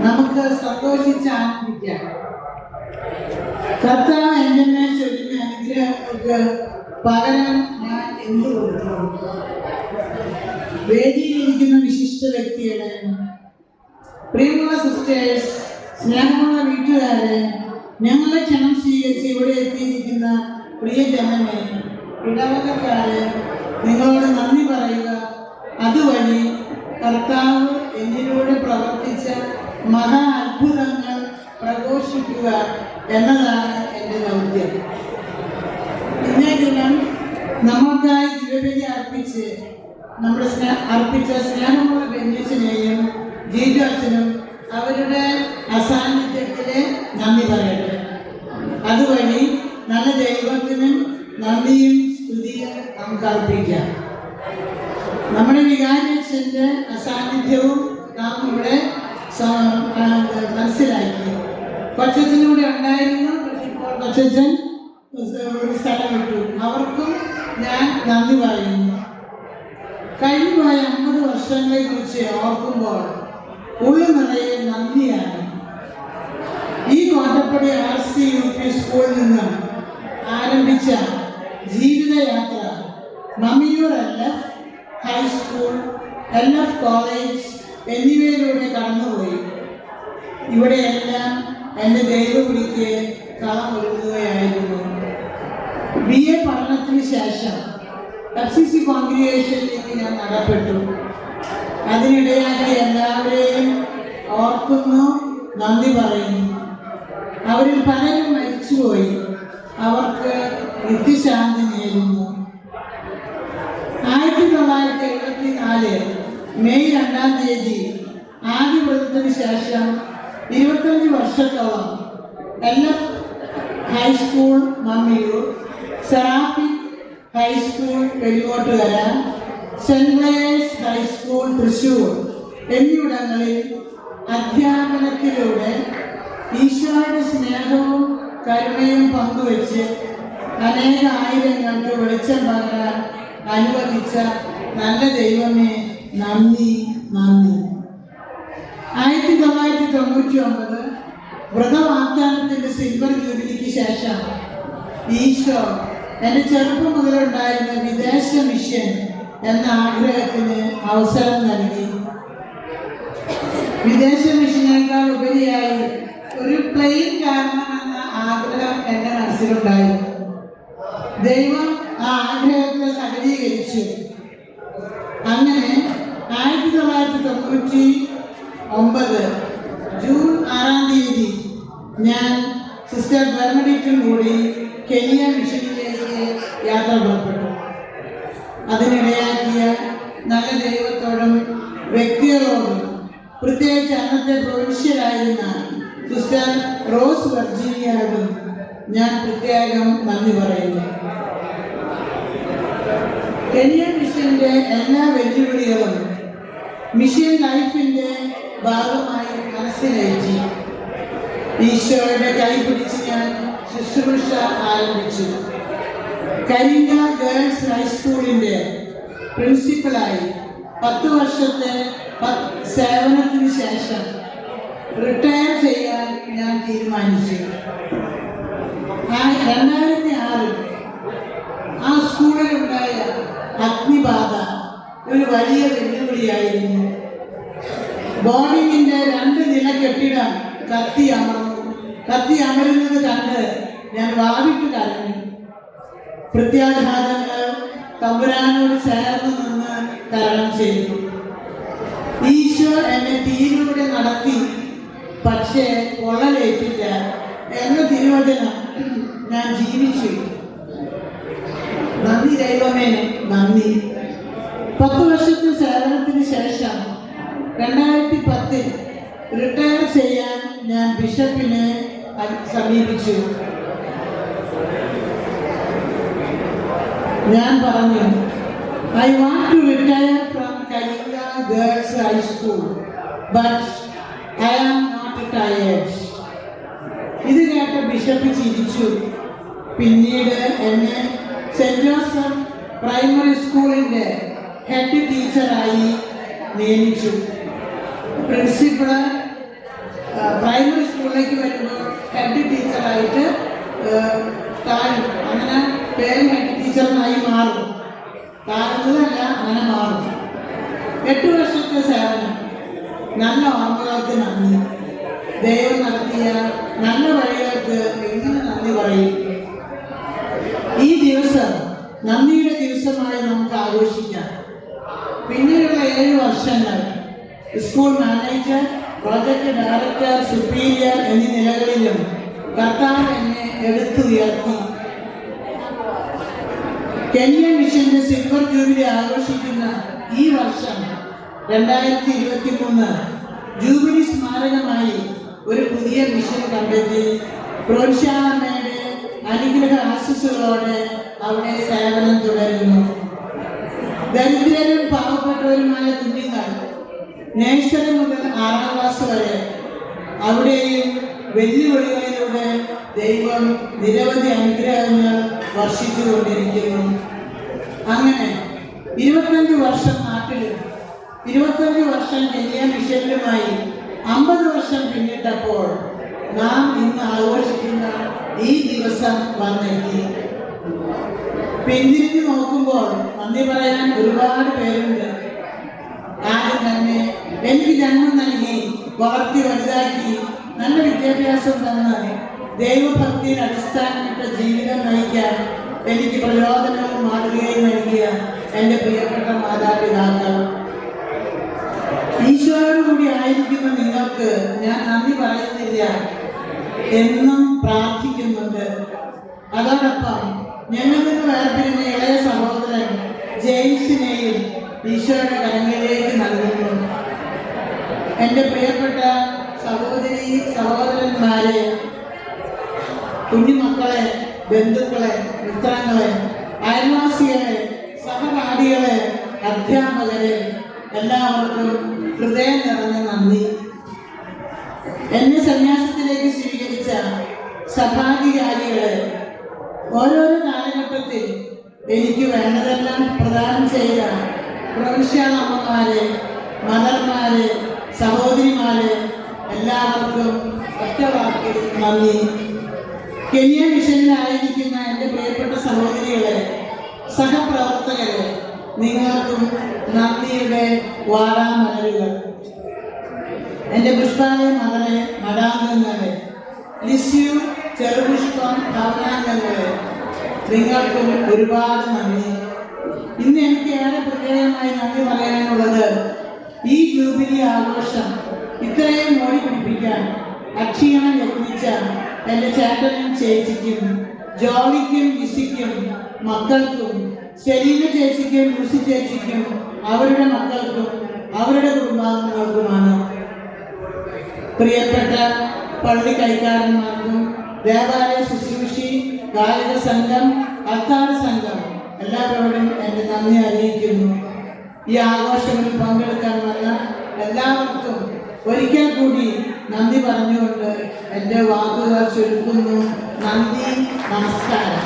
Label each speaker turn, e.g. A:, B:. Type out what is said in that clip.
A: നമുക്ക് സന്തോഷിച്ച് ആനന്ദിക്കാം. കർത്താവ് എൻ്റെ മേൽ ചൊല്ലുന്ന അനുഗ്രഹങ്ങൾക്ക് പകരം ഞാൻ എന്ത് കൊടുക്കും? വേദിയിലിരിക്കുന്ന വിശിഷ്ട വ്യക്തിയുടെ പ്രിയമുള്ള സിസ്റ്റേഴ്സ്, സ്നേഹമുള്ള വീട്ടുകാരെ, ഞങ്ങളെ ക്ഷണം സ്വീകരിച്ച് ഇവിടെ എത്തിയിരിക്കുന്ന പ്രിയ ജനമേ, ഇടവകക്കാരെ, നിങ്ങളോട് നന്ദി പറയുക. അതുവഴി കർത്താവ് എന്നിലൂടെ പ്രവർത്തിച്ച മഹാ അത്ഭുതങ്ങൾ പ്രഘോഷിക്കുക എന്നതാണ് എൻ്റെ ദൗത്യം. ഇന്നേ ദിനം നമുക്കായി ദിവ്യബലി അർപ്പിച്ച സ്നേഹമുള്ള ബെന്യച്ചനെയും ജീജു അച്ഛനും അവരുടെ അസാന്നിധ്യത്തില് നന്ദി പറയട്ടെ. അതുവഴി നല്ല ദൈവത്തിനും നന്ദിയും സ്തുതിയും നമുക്ക് അർപ്പിക്കാം. നമ്മുടെ വികാരിയച്ഛൻ്റെ അസാന്നിധ്യവും നാം ഇവിടെ മനസ്സിലാക്കി. കൊച്ചച്ഛനൂടെ ഉണ്ടായിരുന്നു, പക്ഷെ ഇപ്പോൾ കൊച്ചച്ഛൻ ഒരു സ്ഥലം വിട്ടു. അവർക്കും ഞാൻ നന്ദി പറയുന്നു. കഴിഞ്ഞുപോയ 50 വർഷങ്ങളെ കുറിച്ച് ഓർക്കുമ്പോൾ ഉള്ളു നിറയെ നന്ദിയാണ്. ഈ കോട്ടപ്പടി RC UP സ്കൂളിൽ നിന്നും ആരംഭിച്ച ജീവിതയാത്ര Mammiyur LF high school, LF college എന്നിവയിലൂടെ കടന്നുപോയി. ഇവിടെയെല്ലാം എൻ്റെ ദൈവവിളിക്ക് കളമൊരുങ്ങുകയായിരുന്നു. BA പഠനത്തിന് ശേഷം FCC കോൺഗ്രിഗേഷനിലേക്ക് ഞാൻ നടപ്പെട്ടു. അതിനിടയാക്കി എല്ലാവരെയും ഓർക്കുന്നു, നന്ദി പറയുന്നു. അവരിൽ പലരും മരിച്ചുപോയി. അവർക്ക് നിത്യശാന്തി നേരുന്നു. 1974 മെയ് 2-ാം തീയതി ആദ്യ വ്രതത്തിന് ശേഷം 25 വർഷത്തോളം LF high school Mammiyur, Seraphic high school Peringottukara, saint Mary's high school Thrissur എന്നിവിടങ്ങളിൽ അധ്യാപനത്തിലൂടെ ഈശോയുടെ സ്നേഹവും കരുണയും പങ്കുവെച്ച് അനേക ആയിരങ്ങൾക്ക് വെളിച്ചം പകരാൻ അനുവദിച്ച നല്ല ദൈവമേ, നന്ദി നന്ദി. 1999 വ്രതവാഗ്ദാനത്തിന്റെ സിൽവർ ജൂബിലിക്ക് ശേഷം ഈശോ എൻ്റെ ചെറുപ്പം മുതലുണ്ടായിരുന്ന വിദേശ മിഷൻ എന്ന ആഗ്രഹത്തിന് അവസരം നൽകി. വിദേശ മിഷനേക്കാൾ ഉപരിയായി ഒരു പ്ലെയിൻ കാരണമെന്ന ആഗ്രഹം എൻ്റെ മനസ്സിലുണ്ടായിരുന്നു. ദൈവം ആ ആഗ്രഹത്തെ സഫലീകരിച്ചു. അങ്ങനെ 1999 ജൂൺ 6-ാം തീയതി ഞാൻ സിസ്റ്റർ ബെർണഡിറ്റും കൂടി കെനിയ മിഷനിലേക്ക് യാത്ര പുറപ്പെട്ടു. അതിനിടയാക്കിയ നല്ല ദൈവത്തോടും വ്യക്തികളോടും, പ്രത്യേകിച്ച് അന്നത്തെ പ്രൊവിൻഷ്യലായിരുന്ന സിസ്റ്റർ റോസ് വെർജീനിയോടും ഞാൻ പ്രത്യേകം നന്ദി പറയുന്നു. കെനിയ മിഷന്റെ എല്ലാ വെല്ലുവിളികളും മിഷൻ ലൈഫിന്റെ ഭാഗമായി മനസ്സിലേറ്റി ഈശോയുടെ കൈ പിടിച്ച് ഞാൻ ശുശ്രൂഷ ആരംഭിച്ചു. കരിങ്ക ഗേൾസ് ഹൈസ്കൂളിന്റെ പ്രിൻസിപ്പലായി 10 വർഷത്തെ സേവനത്തിന് ശേഷം റിട്ടയർ ചെയ്യാൻ ഞാൻ തീരുമാനിച്ചു. 2006 ആ സ്കൂളിലുണ്ടായ അഗ്നിബാധ ഒരു വലിയ വെല്ലുവിളിയായിരുന്നു. ബോർഡിങ്ങിന്റെ 2 നില കെട്ടിടം കത്തി അമരുന്നത് കണ്ട് ഞാൻ വാവിട്ട് കരഞ്ഞു. പ്രത്യാഘാതങ്ങൾ തമ്പുരാനോട് ചേർന്ന് നിന്ന് തരണം ചെയ്തു. ഈശോ എന്നെ തീയിലൂടെ നടത്തി, പക്ഷേ പൊള്ളലേറ്റില്ല എന്ന തിരുവചനം ഞാൻ ജീവിച്ചു. നന്ദി ദൈവമേ, നന്ദി. 10 വർഷത്തെ സേവനത്തിന് ശേഷം 2010 റിട്ടയർ ചെയ്യാൻ ഞാൻ ബിഷപ്പിനെ സമീപിച്ചു. ഞാൻ പറഞ്ഞു, I want to retire from Kalinga Girls High School, but I am not tired. ഇത് കേട്ട ബിഷപ്പ് ചിരിച്ചു. പിന്നീട് എന്നെ സെന്റ് ജോസഫ് പ്രൈമറി സ്കൂളിന്റെ ഹെഡ് ടീച്ചറായി നിയമിച്ചു. പ്രിൻസിപ്പള് ആയിട്ട് താഴും. അങ്ങനെ പേര് ടീച്ചറിനായി മാറും. താഴ്ന്നതല്ല, അങ്ങനെ മാറും. 8 വർഷത്തെ സേവനം, നല്ല ഓർമ്മകൾക്ക് നന്ദി. ദൈവം നടത്തിയ നല്ല വഴികൾക്ക് എങ്ങനെ നന്ദി പറയും? ഈ ദിവസം നന്ദിയുടെ ദിവസമായി നമുക്ക് ആഘോഷിക്കാം. പിന്നീടുള്ള 7 വർഷങ്ങൾ school manager, project director, superior എന്നീ നിലകളിലും കർത്താവ് എന്നെ എടുത്തുയർത്തി. കെനിയൻ മിഷന്റെ സിൽവർ ജൂബിലി ആഘോഷിക്കുന്ന ഈ വർഷം 2023 ജൂബിലി സ്മാരകമായി ഒരു പുതിയ മിഷൻ കണ്ടെത്തി. പ്രോത്സാഹനയുടെ അനുഗ്രഹ ആശംസകളോടെ അവിടെ സേവനം തുടരുന്നു. ദരിദ്രരും പാവപ്പെട്ടവരുമായ കുഞ്ഞുങ്ങൾ നേഴ്സറി മുതൽ 6ാം ക്ലാസ് വരെ അവിടെയും വെല്ലുവിളികളിലൂടെ ദൈവം നിരവധി അനുഗ്രഹങ്ങൾ വർഷിച്ചുകൊണ്ടിരിക്കുന്നു. അങ്ങനെ 25 വർഷം നാട്ടിലും 25 വർഷം കെനിയ മിഷനിലുമായി 50 വർഷം പിന്നിട്ടപ്പോൾ നാം ഇന്ന് ആഘോഷിക്കുന്ന ഈ ദിവസം വന്നെത്തി. പിന്തിരിഞ്ഞു നോക്കുമ്പോൾ നന്ദി പറയാൻ ഒരുപാട് പേരുണ്ട്. ആദ്യം തന്നെ എനിക്ക് ജന്മം നൽകി, വളർത്തി വലുതാക്കി, നല്ല വിദ്യാഭ്യാസം തന്ന് ദൈവഭക്തിയിൽ അടിസ്ഥാനപ്പെട്ട ജീവിതം നയിക്കാൻ എനിക്ക് പ്രചോദനവും മാതൃകയും നൽകിയ എൻ്റെ പ്രിയപ്പെട്ട മാതാപിതാക്കൾ. ഈശോയോടുകൂടി ആയിരിക്കുന്ന നിങ്ങൾക്ക് ഞാൻ നന്ദി പറയുന്നില്ല, എന്നും പ്രാർത്ഥിക്കുന്നുണ്ട്. അതോടൊപ്പം ഞങ്ങളിൽ നിന്ന് വേർപിരിഞ്ഞ ഇളയ സഹോദരൻ ജെയിംസിനെയും ഈശോയുടെ കരങ്ങളിലേക്ക് നൽകുന്നു. എൻ്റെ പ്രിയപ്പെട്ട സഹോദരി സഹോദരന്മാരെ, കുഞ്ഞുമക്കളെ, ബന്ധുക്കളെ, മിത്രങ്ങളെ, അയൽവാസികളെ, സഹപാഠികളെ, അധ്യാപകരെ, എല്ലാവർക്കും ഹൃദയം നിറഞ്ഞ നന്ദി. എന്നെ സന്യാസത്തിലേക്ക് സ്വീകരിച്ച സഭാധികാരികളെ, ഓരോരോ കാലഘട്ടത്തിൽ എനിക്ക് വേണ്ടതെല്ലാം പ്രദാനം ചെയ്ത പ്രൊവിൻഷ്യൽ അമ്മമാരെ, മദർമാരെ, സഹോദരിമാരെ, എല്ലാവർക്കും ഒറ്റ വാക്കിൽ നന്ദി. കെനിയ മിഷനിലായിരിക്കുന്ന എൻ്റെ പ്രിയപ്പെട്ട സഹോദരികളെ, സഹപ്രവർത്തകരെ, നിങ്ങൾക്കും നന്ദിയുടെ വാടാമലരുകൾ. എൻ്റെ പുഷ്പാലയ മകളെ, മടാംഗങ്ങളെ, ലിസ്യു, ചെറുപുഷ്പം, ഭവനാംഗങ്ങളെ, നിങ്ങൾക്കും ഒരുപാട് നന്ദി. ഇന്ന് എനിക്ക് ഏറെ പ്രത്യേകമായി നന്ദി പറയാനുള്ളത്, ഈ ജൂബിലി ആഘോഷം ഇത്രയും ഓടിപ്പിടിപ്പിക്കാൻ അക്ഷീണം യത്നിച്ച എൻ്റെ ചേട്ടനും ചേച്ചിക്കും, ജോളിക്കും ലിസിക്കും മക്കൾക്കും, സെലീന ചേച്ചിക്കും ലൂസി ചേച്ചിക്കും അവരുടെ മക്കൾക്കും അവരുടെ കുടുംബാംഗങ്ങൾക്കുമാണ്. പ്രിയപ്പെട്ട പള്ളി കൈക്കാരന്മാർക്കും, ദേവാലയ ശുശ്രൂഷി, ഗായക സംഘം, അത്താഴ സംഘം എല്ലാവരോടും എൻ്റെ നന്ദി അറിയിക്കുന്നു. ഈ ആഘോഷങ്ങളിൽ പങ്കെടുക്കാൻ വന്ന എല്ലാവർക്കും ഒരിക്കൽ കൂടി നന്ദി പറഞ്ഞുകൊണ്ട് എൻ്റെ വാക്കുകൾ ചുരുക്കുന്നു. നന്ദി, നമസ്കാരം.